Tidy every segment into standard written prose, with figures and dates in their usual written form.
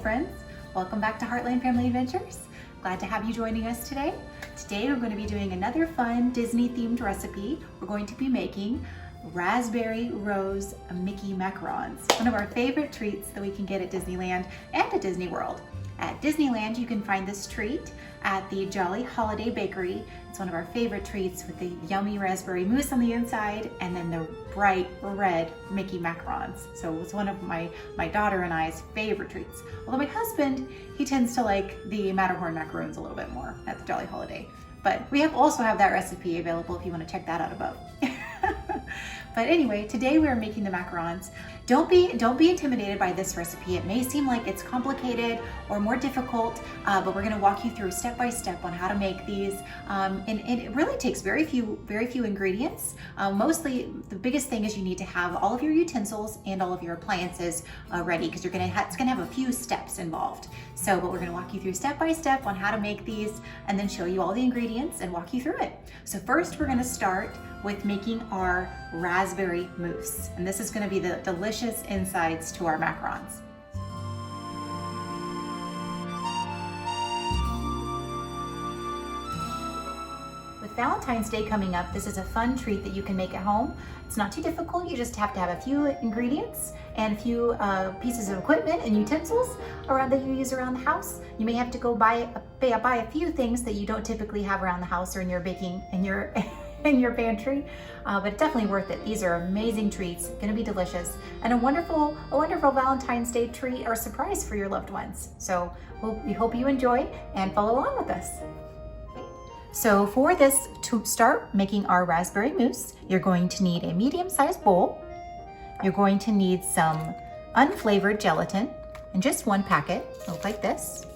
friends. Welcome back to Heartland Family Adventures. Glad to have you joining us today. Today we're going to be doing another fun Disney themed recipe. We're going to be making Raspberry Rose Mickey Macarons, one of our favorite treats that we can get at Disneyland and at Disney World. At Disneyland, you can find this treat at the Jolly Holiday Bakery. It's one of our favorite treats with the yummy raspberry mousse on the inside and then the bright red Mickey Macarons. So it's one of my daughter and I's favorite treats. Although my husband, he tends to like the Matterhorn macaroons a little bit more at the Jolly Holiday. But we also have that recipe available if you want to check that out above. But anyway, today we are making the macarons. Don't be intimidated by this recipe. It may seem like it's complicated or more difficult, but we're going to walk you through step by step on how to make these. And it really takes very few ingredients. Mostly, the biggest thing is you need to have all of your utensils and all of your appliances ready, because it's going to have a few steps involved. But we're going to walk you through step by step on how to make these, and then show you all the ingredients and walk you through it. So first, we're going to start with making our raspberry mousse, and this is going to be the delicious insides to our macarons. With Valentine's Day coming up, this is a fun treat that you can make at home. It's not too difficult. You just have to have a few ingredients and a few pieces of equipment and utensils that you use around the house. You may have to go buy a few things that you don't typically have around the house or in your baking in your pantry, but it's definitely worth it. These are amazing treats, gonna be delicious, and a wonderful Valentine's Day treat or surprise for your loved ones. So we hope you enjoy and follow along with us. So for this, to start making our raspberry mousse, you're going to need a medium-sized bowl. You're going to need some unflavored gelatin, and just one packet, look like this.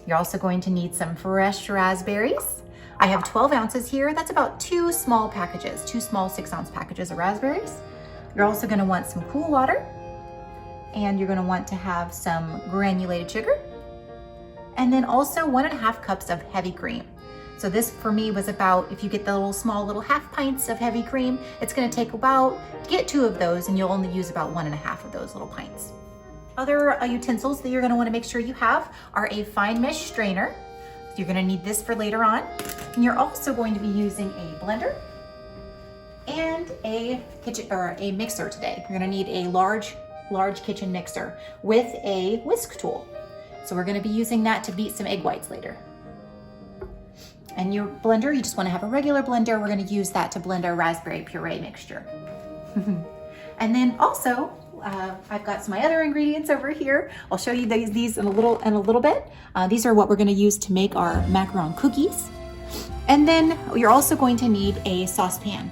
You're also going to need some fresh raspberries. I have 12 ounces here. That's about two small 6-ounce packages of raspberries. You're also going to want some cool water, and you're going to want to have some granulated sugar, and then also 1.5 cups of heavy cream. So this for me was about, if you get the small half pints of heavy cream, it's going to take get 2 of those, and you'll only use about 1.5 of those little pints. Other utensils that you're going to want to make sure you have are a fine mesh strainer. You're going to need this for later on. And you're also going to be using a blender and a mixer today. You're going to need a large kitchen mixer with a whisk tool. So we're going to be using that to beat some egg whites later. And your blender, you just want to have a regular blender. We're going to use that to blend our raspberry puree mixture. And then also, I've got some of my other ingredients over here. I'll show you these in a little bit. These are what we're going to use to make our macaron cookies. And then you're also going to need a saucepan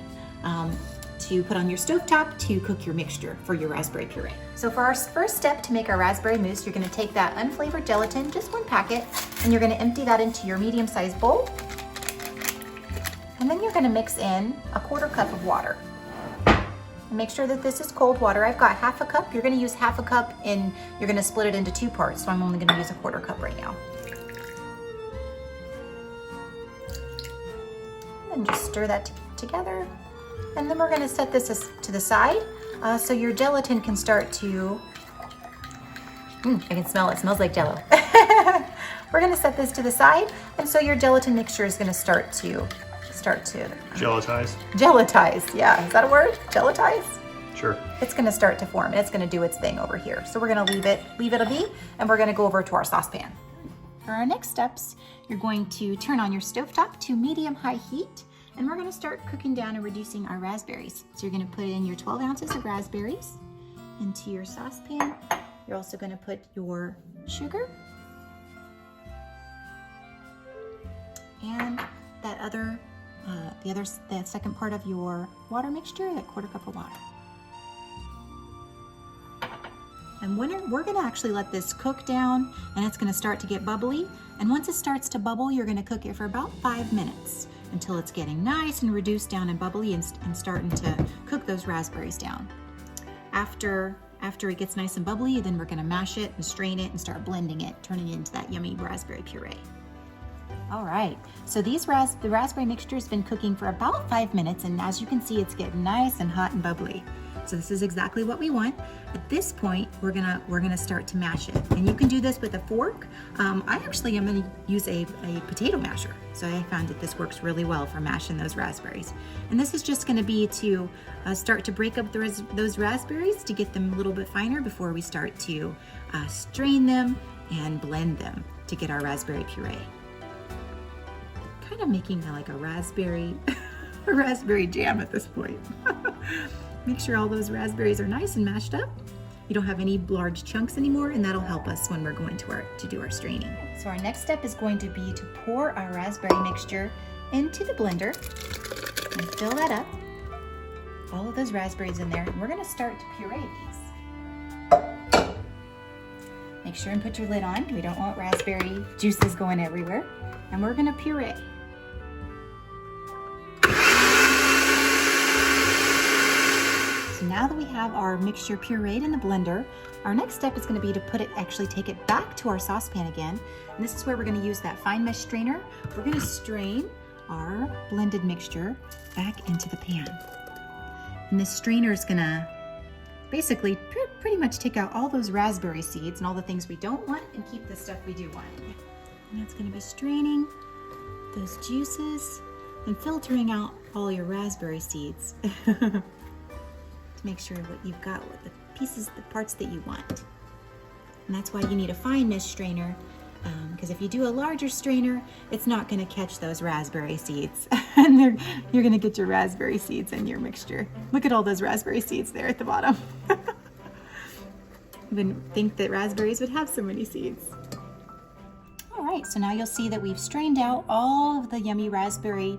to put on your stovetop to cook your mixture for your raspberry puree. So for our first step to make our raspberry mousse, you're going to take that unflavored gelatin, just one packet, and you're going to empty that into your medium-sized bowl. And then you're going to mix in a 1/4 cup of water. Make sure that this is cold water. I've got 1/2 cup. You're going to use 1/2 cup, and you're going to split it into 2 parts. So I'm only going to use a 1/4 cup right now. And just stir that together. And then we're going to set this to the side so your gelatin can start to, I can smell it. It smells like Jell-O. We're going to set this to the side, and so your gelatin mixture is going to start to gelatize. Gelatize, yeah. Is that a word? Gelatize? Sure. It's going to start to form, and it's going to do its thing over here. So we're going to leave it be, and we're going to go over to our saucepan. For our next steps, you're going to turn on your stovetop to medium-high heat, and we're going to start cooking down and reducing our raspberries. So you're going to put in your 12 ounces of raspberries into your saucepan. You're also going to put your sugar and the second part of your water mixture, that 1/4 cup of water. And we're going to actually let this cook down, and it's going to start to get bubbly. And once it starts to bubble, you're going to cook it for about 5 minutes until it's getting nice and reduced down and bubbly and starting to cook those raspberries down. After it gets nice and bubbly, then we're going to mash it and strain it and start blending it, turning it into that yummy raspberry puree. All right, so the raspberry mixture has been cooking for about 5 minutes, and as you can see, it's getting nice and hot and bubbly. So this is exactly what we want. At this point, we're gonna start to mash it, and you can do this with a fork. I actually am gonna use a potato masher. So I found that this works really well for mashing those raspberries. And this is just gonna be to start to break up those raspberries to get them a little bit finer before we start to strain them and blend them to get our raspberry puree. Kind of making like a raspberry jam at this point. Make sure all those raspberries are nice and mashed up. You don't have any large chunks anymore, and that'll help us when we're going to do our straining. So our next step is going to be to pour our raspberry mixture into the blender and fill that up. All of those raspberries in there, and we're gonna start to puree these. Make sure and put your lid on. We don't want raspberry juices going everywhere. And we're gonna puree. Now that we have our mixture pureed in the blender, our next step is going to be to actually take it back to our saucepan again. And this is where we're going to use that fine mesh strainer. We're going to strain our blended mixture back into the pan. And this strainer is going to basically pretty much take out all those raspberry seeds and all the things we don't want and keep the stuff we do want. And that's going to be straining those juices and filtering out all your raspberry seeds. Make sure what you've got with the pieces, the parts that you want. And that's why you need a fine mesh strainer, because if you do a larger strainer, it's not going to catch those raspberry seeds. And you're going to get your raspberry seeds in your mixture. Look at all those raspberry seeds there at the bottom. I didn't think that raspberries would have so many seeds. All right, so now you'll see that we've strained out all of the yummy raspberry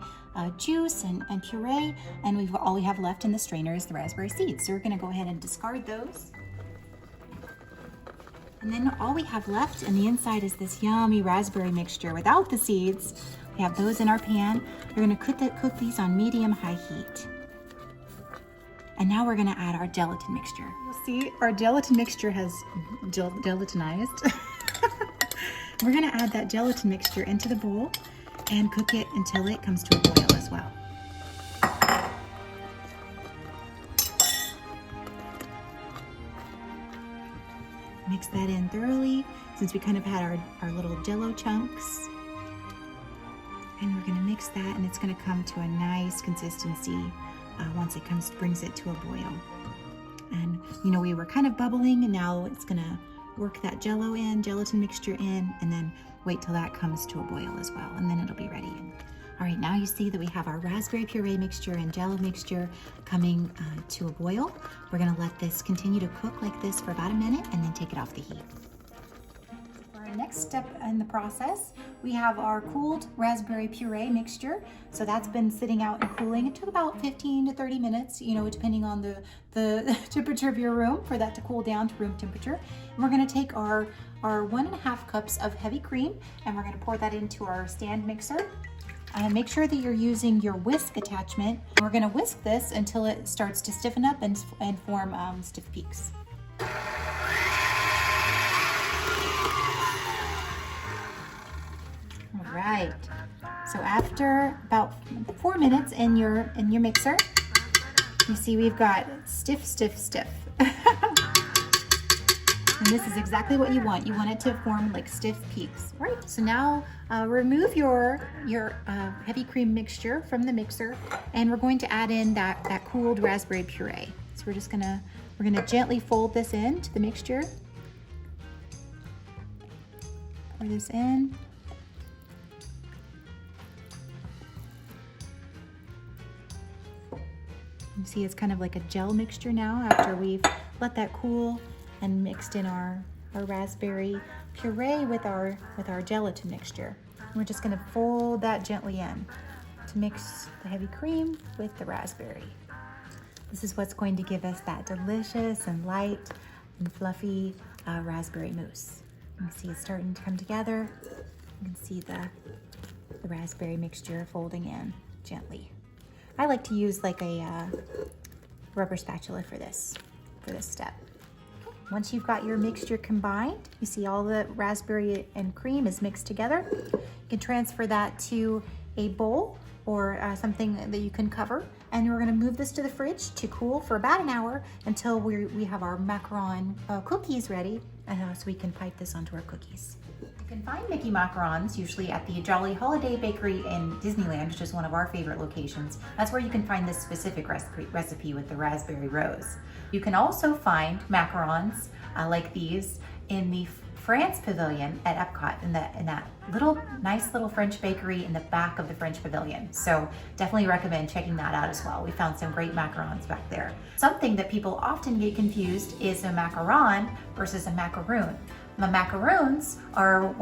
juice and puree, and all we have left in the strainer is the raspberry seeds. So we're gonna go ahead and discard those. And then all we have left in the inside is this yummy raspberry mixture without the seeds. We have those in our pan. We're gonna cook these on medium-high heat. And now we're gonna add our gelatin mixture. You'll see our gelatin mixture has gelatinized. We're gonna add that gelatin mixture into the bowl and cook it until it comes to a boil as well. Mix that in thoroughly since we kind of had our little jello chunks. And we're gonna mix that, and it's gonna come to a nice consistency once it brings it to a boil. And you know, we were kind of bubbling, and now it's gonna work that gelatin mixture in, and then wait till that comes to a boil as well, and then it'll be ready. All right, now you see that we have our raspberry puree mixture and jello mixture coming to a boil. We're gonna let this continue to cook like this for about a minute and then take it off the heat. For our next step in the process, we have our cooled raspberry puree mixture. So that's been sitting out and cooling. It took about 15 to 30 minutes, you know, depending on the temperature of your room for that to cool down to room temperature. And we're gonna take our 1.5 cups of heavy cream, and we're gonna pour that into our stand mixer. Make sure that you're using your whisk attachment. We're gonna whisk this until it starts to stiffen up and form stiff peaks. All right, so after about 4 minutes in your mixer, you see we've got stiff. And this is exactly what you want. You want it to form like stiff peaks. All right, so now remove your heavy cream mixture from the mixer, and we're going to add in that cooled raspberry puree. So we're gonna gently fold this into the mixture. Pour this in. You see it's kind of like a gel mixture now after we've let that cool and mixed in our raspberry puree with our gelatin mixture. And we're just gonna fold that gently in to mix the heavy cream with the raspberry. This is what's going to give us that delicious and light and fluffy raspberry mousse. You can see it's starting to come together. You can see the raspberry mixture folding in gently. I like to use like a rubber spatula for this step. Once you've got your mixture combined, you see all the raspberry and cream is mixed together. You can transfer that to a bowl or something that you can cover. And we're gonna move this to the fridge to cool for about an hour until we have our macaron cookies ready, so we can pipe this onto our cookies. You can find Mickey Macarons usually at the Jolly Holiday Bakery in Disneyland, which is one of our favorite locations. That's where you can find this specific recipe with the Raspberry Rose. You can also find macarons like these in the France Pavilion at Epcot, in that nice little French bakery in the back of the French Pavilion. So definitely recommend checking that out as well. We found some great macarons back there. Something that people often get confused is a macaron versus a macaroon. The macarons are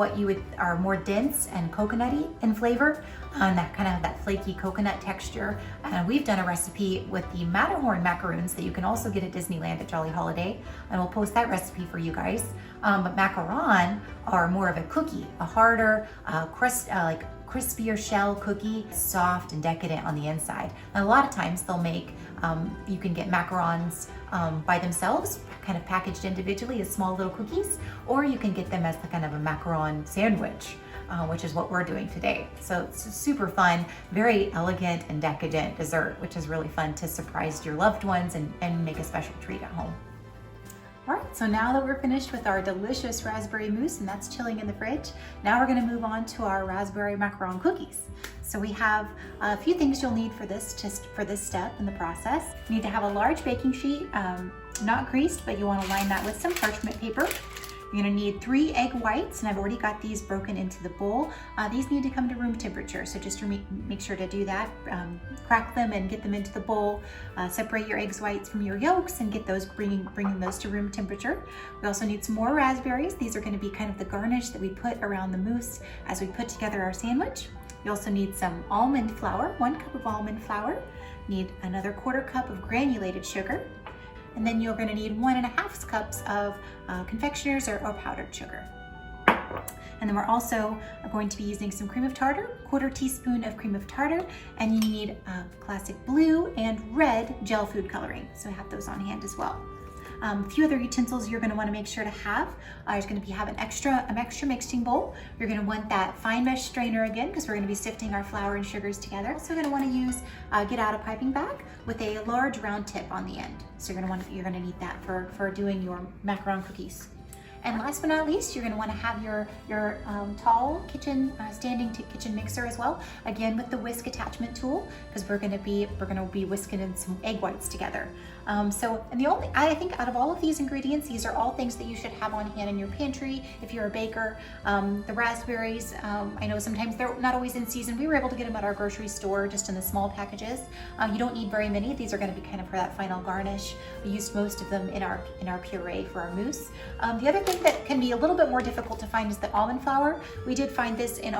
are more dense and coconutty in flavor, and that kind of that flaky coconut texture. And we've done a recipe with the Matterhorn macaroons that you can also get at Disneyland at Jolly Holiday, and we'll post that recipe for you guys. But macaron are more of a cookie, a harder, like crispier shell cookie, soft and decadent on the inside. And a lot of times they'll make, you can get macarons by themselves, kind of packaged individually as small little cookies, or you can get them as the kind of a macaron sandwich, which is what we're doing today. So it's super fun, very elegant and decadent dessert, which is really fun to surprise your loved ones and make a special treat at home. All right, so now that we're finished with our delicious raspberry mousse, and that's chilling in the fridge, now we're gonna move on to our raspberry macaron cookies. So we have a few things you'll need for this, just for this step in the process. You need to have a large baking sheet, not greased, but you wanna line that with some parchment paper. You're gonna need 3 egg whites, and I've already got these broken into the bowl. These need to come to room temperature, so just make sure to do that. Crack them and get them into the bowl. Separate your egg whites from your yolks and get those, bringing those to room temperature. We also need some more raspberries. These are gonna be kind of the garnish that we put around the mousse as we put together our sandwich. You also need some almond flour, 1 cup of almond flour. Need another 1/4 cup of granulated sugar. And then you're gonna need 1.5 cups of confectioners or powdered sugar. And then we're also going to be using some cream of tartar, 1/4 teaspoon of cream of tartar, and you need classic blue and red gel food coloring. So I have those on hand as well. A few other utensils you're gonna wanna make sure to have. You're gonna have an extra mixing bowl. You're gonna want that fine mesh strainer again, because we're gonna be sifting our flour and sugars together. So you're gonna wanna use, get out a piping bag with a large round tip on the end. So you're gonna need that for doing your macaron cookies. And last but not least, you're gonna wanna have your tall standing kitchen mixer as well, again with the whisk attachment tool, because we're gonna be whisking in some egg whites together. I think out of all of these ingredients, these are all things that you should have on hand in your pantry if you're a baker. The raspberries, I know sometimes they're not always in season. We were able to get them at our grocery store just in the small packages. You don't need very many. These are gonna be kind of for that final garnish. We used most of them in our puree for our mousse. The other thing that can be a little bit more difficult to find is the almond flour. We did find this in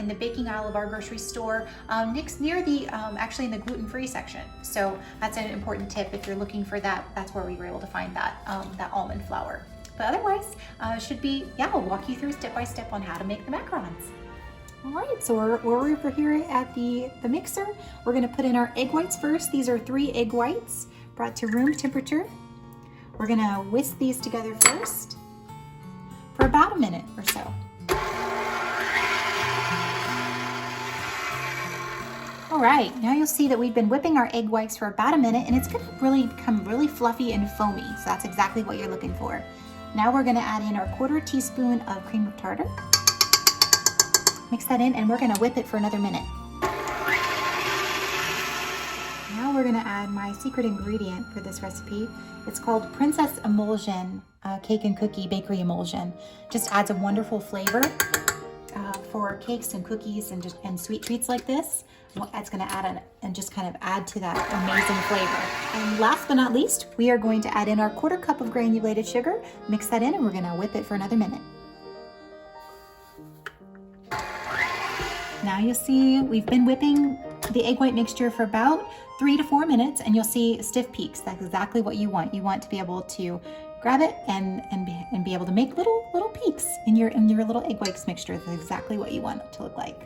the baking aisle of our grocery store, near the actually in the gluten-free section. So that's an important tip if you're looking for that. That's where we were able to find that almond flour. But otherwise, I'll walk you through step by step on how to make the macarons. All right, so we're over here at the mixer. We're gonna put in our egg whites first. These are 3 egg whites brought to room temperature. We're gonna whisk these together first for about a minute or so. All right, now you'll see that we've been whipping our egg whites for about a minute, and it's gonna really become really fluffy and foamy, so that's exactly what you're looking for. Now we're gonna add in our 1/4 teaspoon of cream of tartar. Mix that in, and we're gonna whip it for another minute. Now we're gonna add my secret ingredient for this recipe. It's called Princess Emulsion Cake and Cookie Bakery Emulsion. Just adds a wonderful flavor for cakes and cookies and sweet treats like this. That's gonna add to that amazing flavor. And last but not least, we are going to add in our 1/4 cup of granulated sugar. Mix that in, and we're gonna whip it for another minute. Now you'll see we've been whipping the egg white mixture for about 3 to 4 minutes, and you'll see stiff peaks. That's exactly what you want. You want to be able to grab it and be able to make little peaks in your little egg whites mixture. That's exactly what you want it to look like.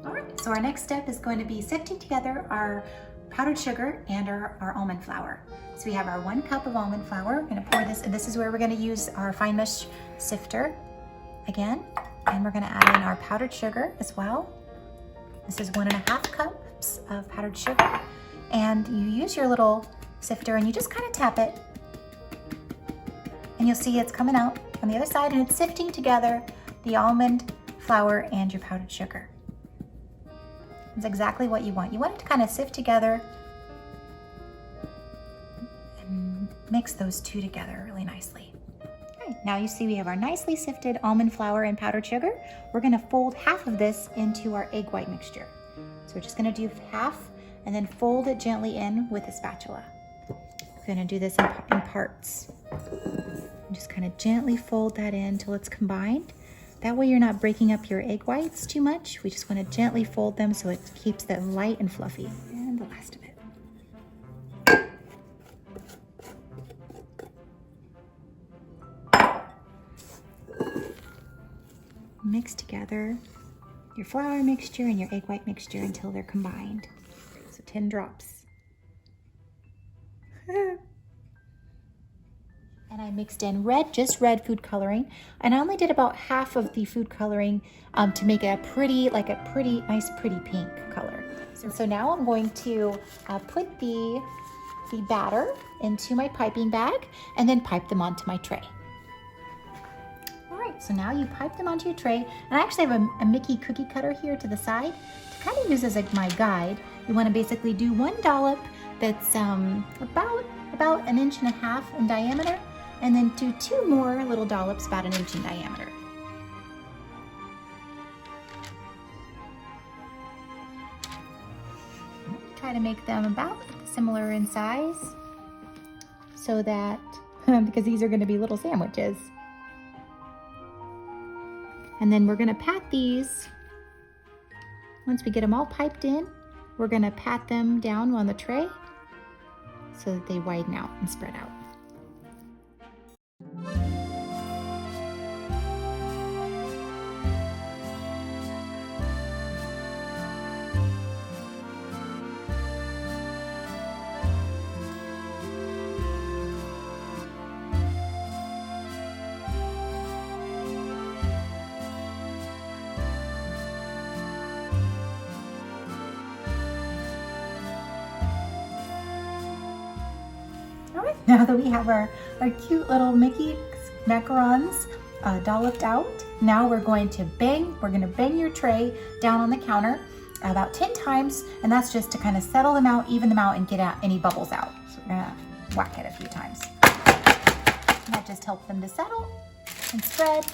All right, so our next step is going to be sifting together our powdered sugar and our almond flour. So we have our 1 cup of almond flour. We're gonna pour this, and this is where we're gonna use our fine mesh sifter again. And we're gonna add in our powdered sugar as well. This is 1.5 cups of powdered sugar. And you use your little sifter and you just kind of tap it. And you'll see it's coming out on the other side and it's sifting together the almond flour and your powdered sugar. It's exactly what you want. You want it to kind of sift together and mix those two together really nicely. Okay, now you see we have our nicely sifted almond flour and powdered sugar. We're gonna fold half of this into our egg white mixture. So we're just gonna do half and then fold it gently in with a spatula. We're gonna do this in parts. And just kind of gently fold that in until it's combined. That way you're not breaking up your egg whites too much. We just want to gently fold them so it keeps them light and fluffy. And the last of it. Mix together your flour mixture and your egg white mixture until they're combined. So 10 drops. And I mixed in just red food coloring. And I only did about half of the food coloring to make it a pretty nice pink color. So now I'm going to put the batter into my piping bag and then pipe them onto my tray. All right, so now you pipe them onto your tray. And I actually have a Mickey cookie cutter here to the side to kind of use as like my guide. You want to basically do 1 dollop that's about 1.5 inches in diameter, and then do 2 more little dollops about 1 inch in diameter. Try to make them about similar in size so that, because these are going to be little sandwiches. And then we're going to pat these, once we get them all piped in, we're going to pat them down on the tray so that they widen out and spread out. Now that we have our cute little Mickey macarons dolloped out, now we're going to bang your tray down on the counter about 10 times, and that's just to kind of settle them out, even them out, and get out any bubbles out. So we're gonna whack it a few times. And that just helps them to settle and spread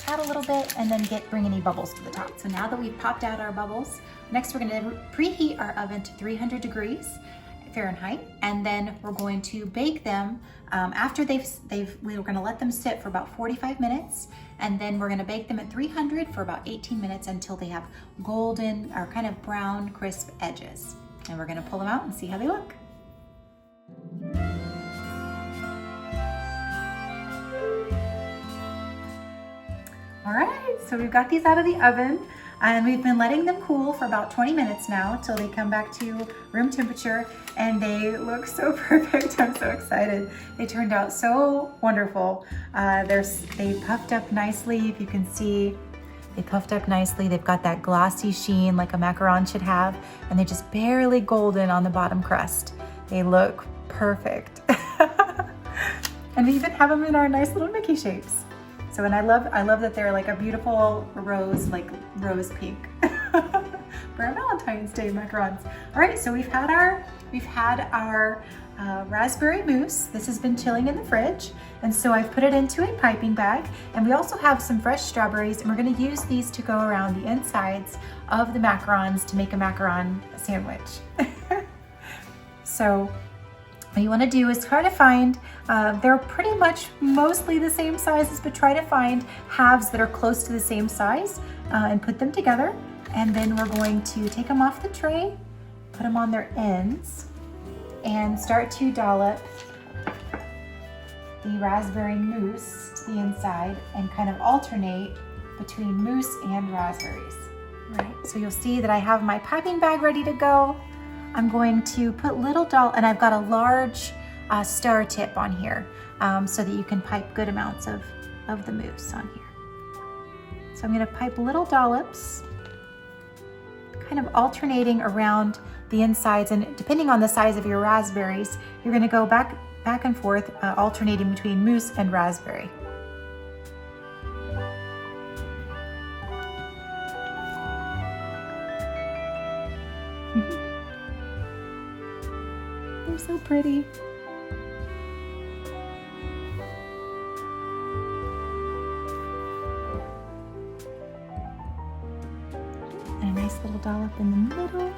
out a little bit, and then bring any bubbles to the top. So now that we've popped out our bubbles, next we're gonna preheat our oven to 300 degrees Fahrenheit, and then we're going to bake them after we're going to let them sit for about 45 minutes, and then we're going to bake them at 300 for about 18 minutes until they have golden or kind of brown crisp edges. And we're going to pull them out and see how they look. All right, so we've got these out of the oven. And we've been letting them cool for about 20 minutes now till they come back to room temperature, and they look so perfect. I'm so excited. They turned out so wonderful. They puffed up nicely. If you can see, they puffed up nicely. They've got that glossy sheen like a macaron should have, and they're just barely golden on the bottom crust. They look perfect. And we even have them in our nice little Mickey shapes. So, and I love that they're like a beautiful rose, like rose pink for our Valentine's Day macarons. All right, so we've had our raspberry mousse. This has been chilling in the fridge, and so I've put it into a piping bag. And we also have some fresh strawberries, and we're going to use these to go around the insides of the macarons to make a macaron sandwich. So what you want to do is try to find, they're pretty much mostly the same sizes, but try to find halves that are close to the same size and put them together. And then we're going to take them off the tray, put them on their ends, and start to dollop the raspberry mousse to the inside and kind of alternate between mousse and raspberries. All right, so you'll see that I have my piping bag ready to go. I'm going to put and I've got a large star tip on here so that you can pipe good amounts of the mousse on here. So I'm gonna pipe little dollops, kind of alternating around the insides, and depending on the size of your raspberries, you're gonna go back and forth, alternating between mousse and raspberry. They're so pretty. And a nice little dollop in the middle.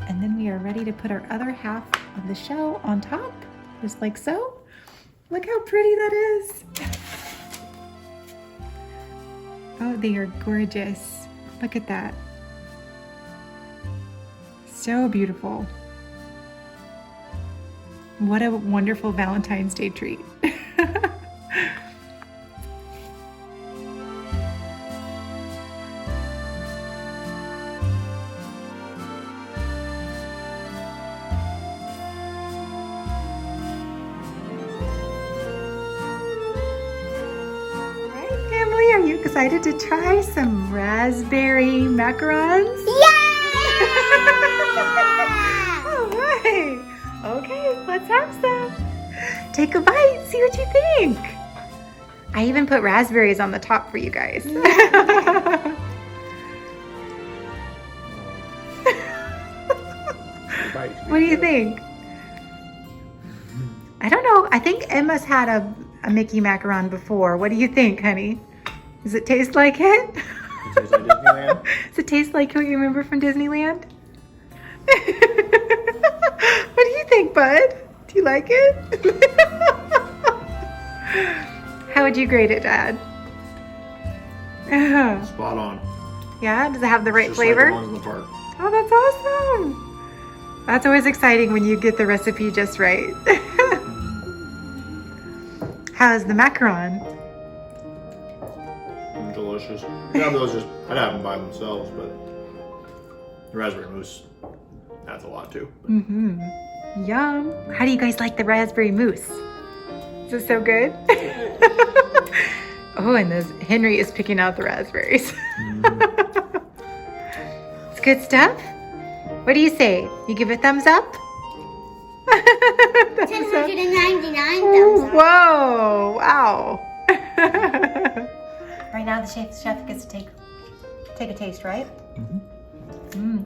And then we are ready to put our other half of the shell on top, just like so. Look how pretty that is. Oh, they are gorgeous. Look at that. So beautiful. What a wonderful Valentine's Day treat. Are you excited to try some raspberry macarons? Yeah! All right. Okay, let's have some. Take a bite, see what you think. I even put raspberries on the top for you guys. What do you think? I don't know. I think Emma's had a Mickey Macaron before. What do you think, honey? Does it taste like it? It tastes like Disneyland. Does it taste like what you remember from Disneyland? What do you think, bud? Do you like it? How would you grade it, Dad? Spot on. Yeah? Does it have the right Just flavor? like the ones in the park. Oh, that's awesome. That's always exciting when you get the recipe just right. How's the macaron? Delicious. You can have those just, I'd have them by themselves, but the raspberry mousse adds a lot too. Mm-hmm. Yum. How do you guys like the raspberry mousse? Is it so good? Oh, and Henry is picking out the raspberries. It's good stuff. What do you say? You give it a thumbs up? 1099 thumbs up. Whoa! Wow. Right now, the chef gets to take a taste, right?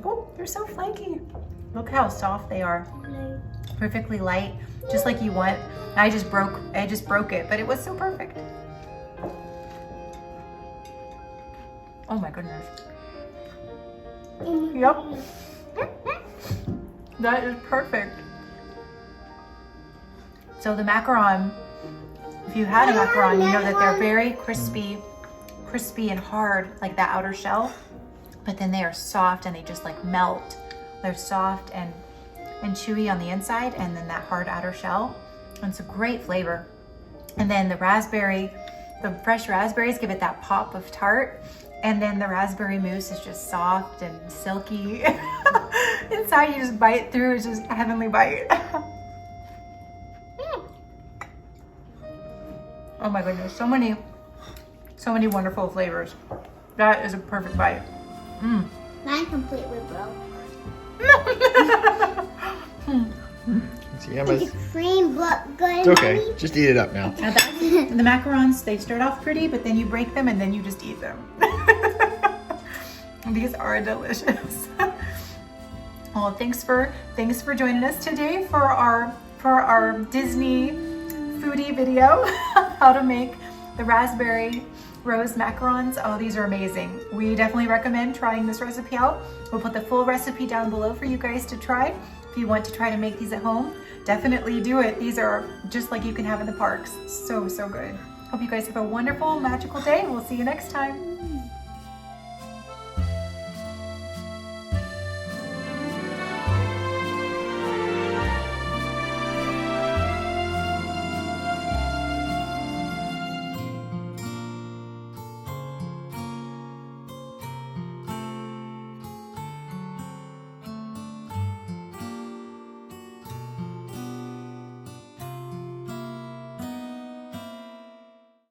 Oh, they're so flaky. Look how soft they are. Perfectly light, just like you want. I just broke it, but it was so perfect. Oh my goodness. Yep. That is perfect. So the macaron, if you had a macaron, you know that they're very crispy and hard, like that outer shell, but then they are soft and they just like melt. They're soft and chewy on the inside, and then that hard outer shell. And it's a great flavor. And then the fresh raspberries give it that pop of tart. And then the raspberry mousse is just soft and silky. Inside, you just bite through, it's just a heavenly bite. Oh my goodness, so many wonderful flavors. That is a perfect bite. Mine completely broke. See, Emma's. The cream look good. It's okay. Mommy? Just eat it up now. The macarons, they start off pretty, but then you break them and then you just eat them. These are delicious. Well, thanks for joining us today for our Disney foodie video, how to make the Raspberry Rose Macarons. Oh, these are amazing. We definitely recommend trying this recipe out. We'll put the full recipe down below for you guys to try. If you want to try to make these at home, definitely do it. These are just like you can have in the parks. So good. Hope you guys have a wonderful, magical day. We'll see you next time.